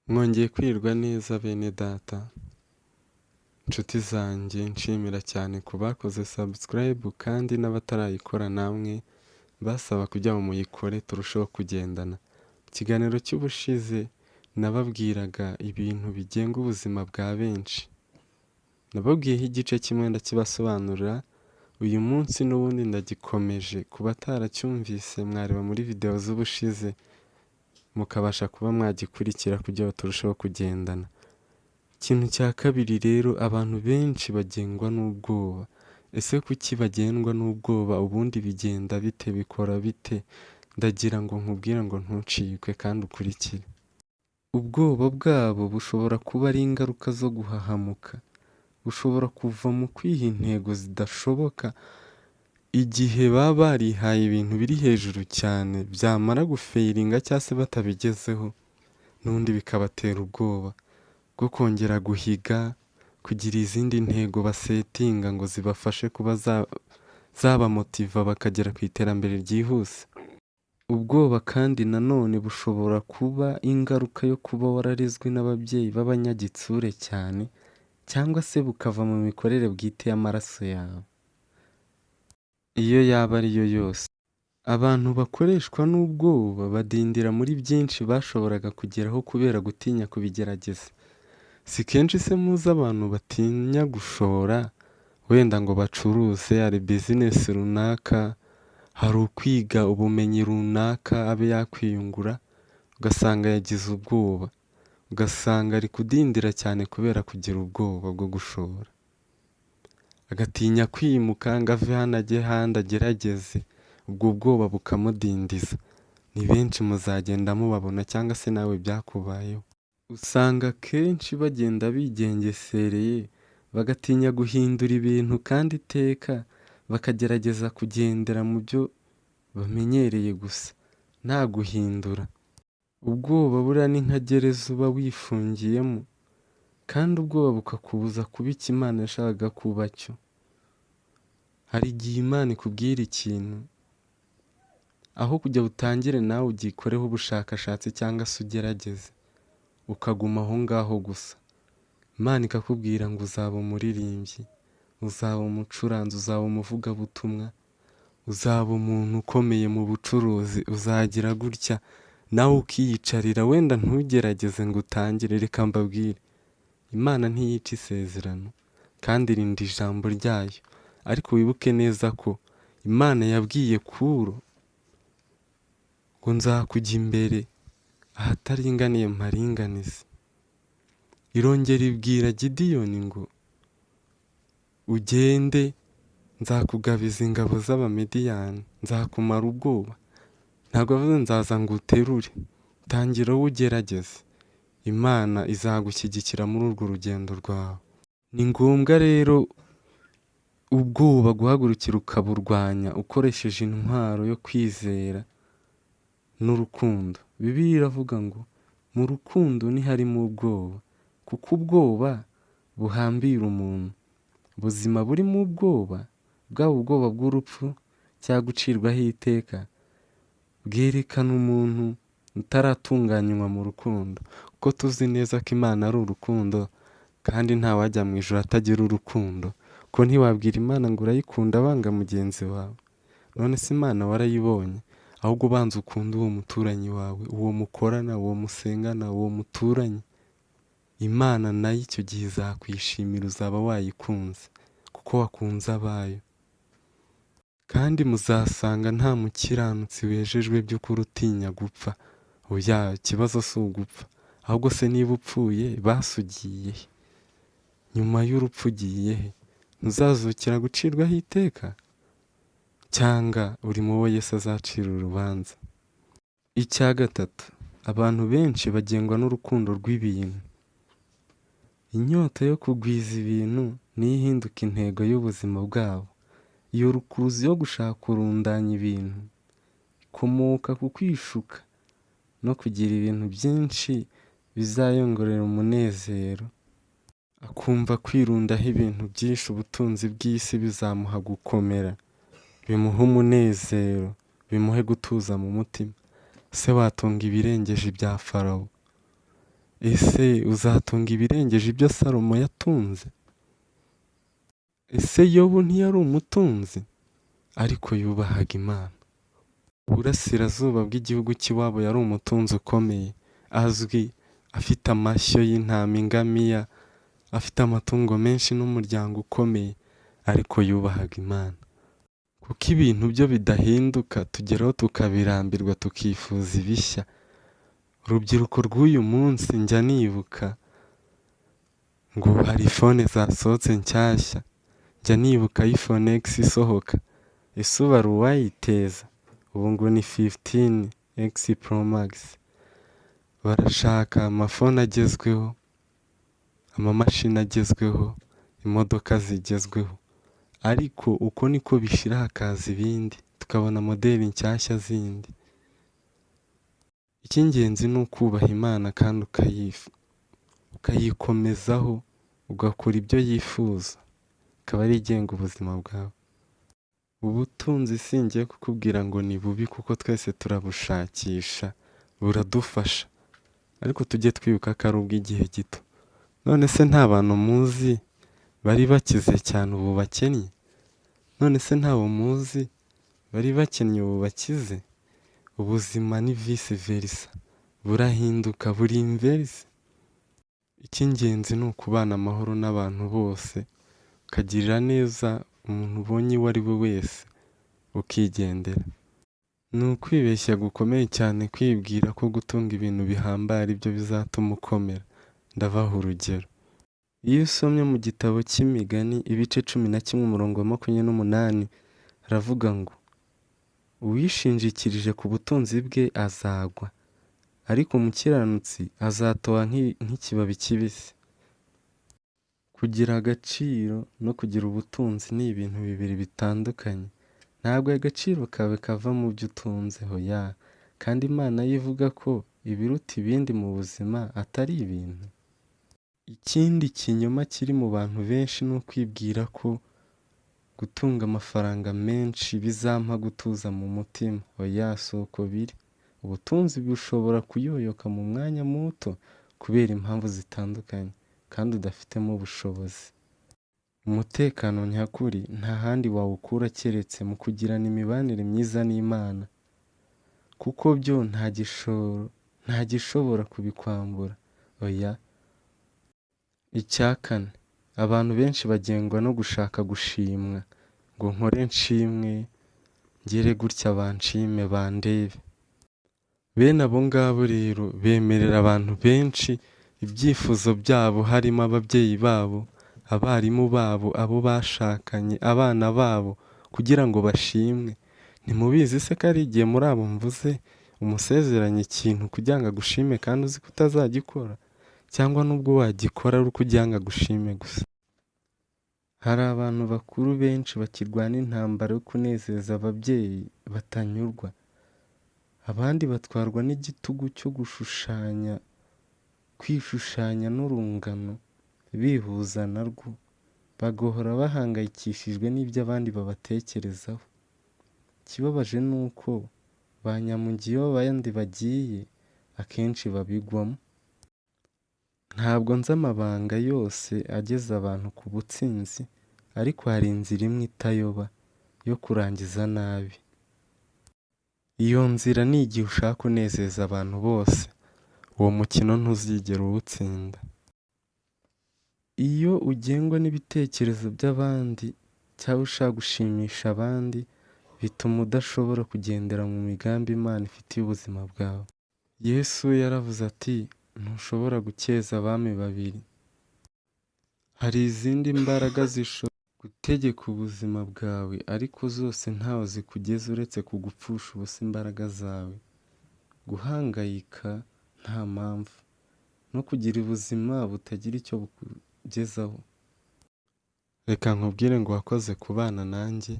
Mwongeye kwirirwa neza bene data, nshuti zanjye nshimira cyane ku bakoze subscribe kandi n'abatarayikora namwe basaba kugira ngo muyikore turusheho kugendana. Ikiganiro cy'ubushize nababwiraga ibintu bigenga ubuzima bwa benshi. Nababwiyeho igice kimwe ndakibasobanurira, uyu munsi n'ubundi ndagikomeje ku bataracyumvise mwareba muri video z'ubushize mukabasha kuba mwagikurikira kugira ngo turusheho kugendana. Ikintu cya kabiri rero, abantu benshi bagengwa n'ubwoba. Ese kuki bagendwa n'ubwoba? Ubundi bigenda bite? Bikora bite? Ndagira ngo nkubwire ngo ntucikwe kandi ukurikire. Ubwoba bwabo bushobora kuba ari ingaruka zo guhahamuka, bushobora kuva mu kwiha intego zidashoboka igihe baba barihaye ibintu biri hejuru cyane, byamara gufeiringa cyangwa se batabigezeho n'ubundi bikabatera ubwoba bwo kongera guhiga, kugira izindi ntego basetinga ngo zibafashe kuba zabamotiva bakagera ku iterambere ryihuse. Ubwoba kandi nanone bushobora kuba ingaruka yo kuba wararezwe n'ababyeyi b'abanyagitsure cyane, cyangwa se bukava mu mikorere bwite y'amaraso yawe. Iyo yaba ari yo yose, abantu bakoreshwa n'ubwoba badindira muri byinshi bashoboraga kugeraho kubera gutinya kubigerageza. Si kenshi se muzi abantu batinya gushora, wenda ngo bacuruze, hari bizinesi runaka, hari ukwiga ubumenyi runaka abe yakwiyungura, ugasanga yagize ubwoba, ugasanga ari kudindira cyane kubera kugira ubwoba bwo gushora, agatinya kwimuka ngo ave hano ajye ahandi agerageze, ubwo bwoba bukamudindiza. Ni benshi muzagenda mubabona cyangwa se nawe byakubayeho. Usanga kenshi bagenda bigengesereye, bagatinya guhindura ibintu kandi iteka bakagerageza kugendera mu byo bamenyereye gusa nta guhindura. Ubwoba buriya ni nka gereza uba wifungiyemo, kandi ubwoba bukakubuza kuba icyo Imana yashakaga kuba cyo. Hari igihe Imana ikubwira ikintu, aho kujya utangire nawe ugikoreho ubushakashatsi cyangwa se ugerageze, ukaguma aho ngaho gusa. Imana ikakubwira ngo uzaba umuririmbyi, uzaba umucuranzi, uzaba umuvugabutumwa, uzaba umuntu ukomeye mu bucuruzi, uzagira gutya, nawe ukiyicarira wenda ntugerageze ngo utangire. Reka mbabwire, Imana ntiyica isezerano kandi irinda ijambo ryayo. Ariko wibuke neza ko Imana yabwiye Kuro ngo nzakujya imbere ahataringaniye mparinganize. Irongera ibwira Gideyoni ngo ugende nzakugabiza ingabo z'Abamediyani, nzakumara ubwoba. Ntabwo avuze nzaza ngo uterure, tangira wowe ugerageze, Imana izagushyigikira muri urwo rugendo rwawe. Ni ngombwa rero ubwoba guhagurukira ukaburwanya ukoresheje intwaro yo kwizera n'urukundo. Bibiliya iravuga ngo mu rukundo ntiharimo ubwoba, kuko ubwoba buhambira umuntu. Ubuzima burimo ubwoba, bwaba ubwoba bw'urupfu cyangwa gucirwaho iteka, bwerekana umuntu utaratunganywa mu rukundo. Kuko tuzi neza ko Imana ari urukundo, kandi ntawajya mu ijuru atagira urukundo. Ko ntiwabwira Imana ngo urayikunda wanga mugenzi wawe. None se Imana warayibonye? Ahubwo ubanza ukunda uwo muturanyi wawe, uwo mukorana, uwo musengana, uwo muturanye. Imana nayo icyo gihe izakwishimira, uzaba wayikunze kuko wakunze abayo. Kandi muzasanga nta mukiranutsi wejejwe by'ukuri utinya gupfa. Oya, ikibazo si ugupfa, ahubwo se niba upfuye basugiye he? Nyuma y'urupfu ugiye he? Ntuzazukira gucirwaho iteka, cyangwa uri mu bo Yesu azacira urubanza? Icya gatatu, abantu benshi bagengwa n'urukundo rw'ibintu. Inyota yo kugwiza ibintu niyo ihinduka intego y'ubuzima bwabo. Iyo rukuruzi yo gushaka kurundanya ibintu ikomoka ku kwishuka no kugira ibintu byinshi bizayongorera umunezero. Akumva kwirundaho ibintu byinshi, ubutunzi bw'isi bizamuha gukomera, bimuha umunezero, bimuhe gutuza mu mutima. Se watunga ibirengeje ibya Farawo? ese uzatunga ibirengeje ibyo Salomo yatunze? Ese Yobu ntiyari umutunzi ariko yubahaga Imana? Uburasirazuba bw'igihugu cy'iwabo yari umutunzi ukomeye, azwi, afite amashyo y'intama, ingamiya, afite amatungo menshi n'umuryango ukomeye, ariko yubahaga Imana. Kuko ibintu byo bidahinduka tugeraho tukabirambirwa tukifuza ibishya. Urubyiruko rw'uyu munsi njya nibuka ngo hari fone zasohotse nshyashya, njya nibuka iPhone X isohoka, ese ubu hari uwayiteza? Ubu ngo ni 15X Pro Max. Barashaka amafone agezweho, amamashini agezweho, imodoka zigezweho, ariko uko niko bishira hakaza ibindi, tukabona modeli nshyashya zindi. Icy'ingenzi ni ukubaha Imana kandi ukayikomezaho, ugakora ibyo yifuza, ikaba ari igenga ubuzima bwawe. Ubutunzi singiye kukubwira ngo ni bubi kuko twese turabushakisha, buradufasha, ariko tujye twibuka ko ari ubw'igihe gito. None se nta bantu muzi bari bakize cyane ubu bakennye? None se ntabo muzi bari bakennye ubu bakize? Ubuzima ni vice versa, burahinduka, buri inverse. Icy'ingenzi ni ukubana amahoro n'abantu bose, ukagirira neza umuntu ubonye uwo ari we wese, ukigendera. Ni ukwibeshya gukomeye cyane kwibwira ko gutunga ibintu bihambaye ari byo bizatuma ukomera. Ndabaha urugero. Iyo usomye mu gitabo cy'Imigani ibice 11 umurongo wa 28, haravuga ngo uwishinjikirije ku butunzi bwe azagwa, ariko umukiranutsi azatoha nk'ikibabi kibisi. Kugira agaciro no kugira ubutunzi ni ibintu bibiri bitandukanye. Ntabwo agaciro kawe kava mu byo utunze, hoya, kandi Imana yivuga ko ibiruta ibindi mu buzima atari ibintu. Ikindi kinyoma kiri mu bantu benshi ni ukwibwira ko gutunga amafaranga menshi bizampa gutuza mu mutima. Hoya, si uko biri. Ubutunzi bushobora kuyoyoka mu mwanya muto kubera impamvu zitandukanye, kandi udafitemo ubushobozi. Umutekano nyakuri nta handi wawukura keretse mu kugirana imibanire myiza n'Imana, kuko byo nta gishobora kubikwambura. Oya. Icya kane, abantu benshi bagengwa no gushaka gushimwa, ngo nkore nshimwe, ngere gutya banshime, bandebe. Bene abo ngabo rero bemerera abantu benshi ibyifuzo byabo, harimo ababyeyi babo, abarimu babo, abo bashakanye, abana babo, kugira ngo bashimwe. Ntimubizi se ko ari igihe muri abo mvuze umusezeranye ikintu kugira ngo agushime kandi uzi ko utazagikora, cyangwa nubwo wagikora ari uko ugira ngo agushime gusa. Hari abantu bakuru benshi bakirwana intambara yo kunezeza ababyeyi batanyurwa. Abandi batwarwa n'igitugu cyo kwishushanya n'urungano, bihuza narwo, bagahora bahangayikishijwe n'ibyo abandi babatekerezaho. Ikibabaje ni uko ba nyamugiye abandi bagiye akenshi babigwamo. Ntabwo nzi amabanga yose ageza abantu ku butsinzi, ariko hari inzira imwe itayoba yo kurangiza nabi. Iyo nzira ni igihe ushaka kunezeza abantu bose, uwo mukino ntuzigera uwutsinda. Iyo ugengwa n'ibitekerezo by'abandi cyangwa ushaka gushimisha abandi, bituma udashobora kugendera mu migambi Imana ifitiye ubuzima bwawe. Yesu yaravuze ati, ntushobora gukeza abami babiri. Hari izindi mbaraga zishobora gutegeka ubuzima bwawe, ariko zose ntaho zikugeza uretse kugupfusha ubusa imbaraga zawe, guhangayika nta mpamvu, no kugira ubuzima butagira icyo bukugezaho. Reka nkubwire ngo wakoze kubana nanjye,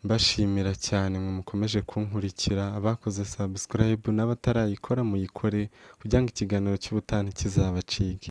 mbashimira cyane mwe mukomeje kunkurikira, abakoze subscribe n'abatarayikora muyikore kugira ngo ikiganiro cy'ubutaha kizabacike.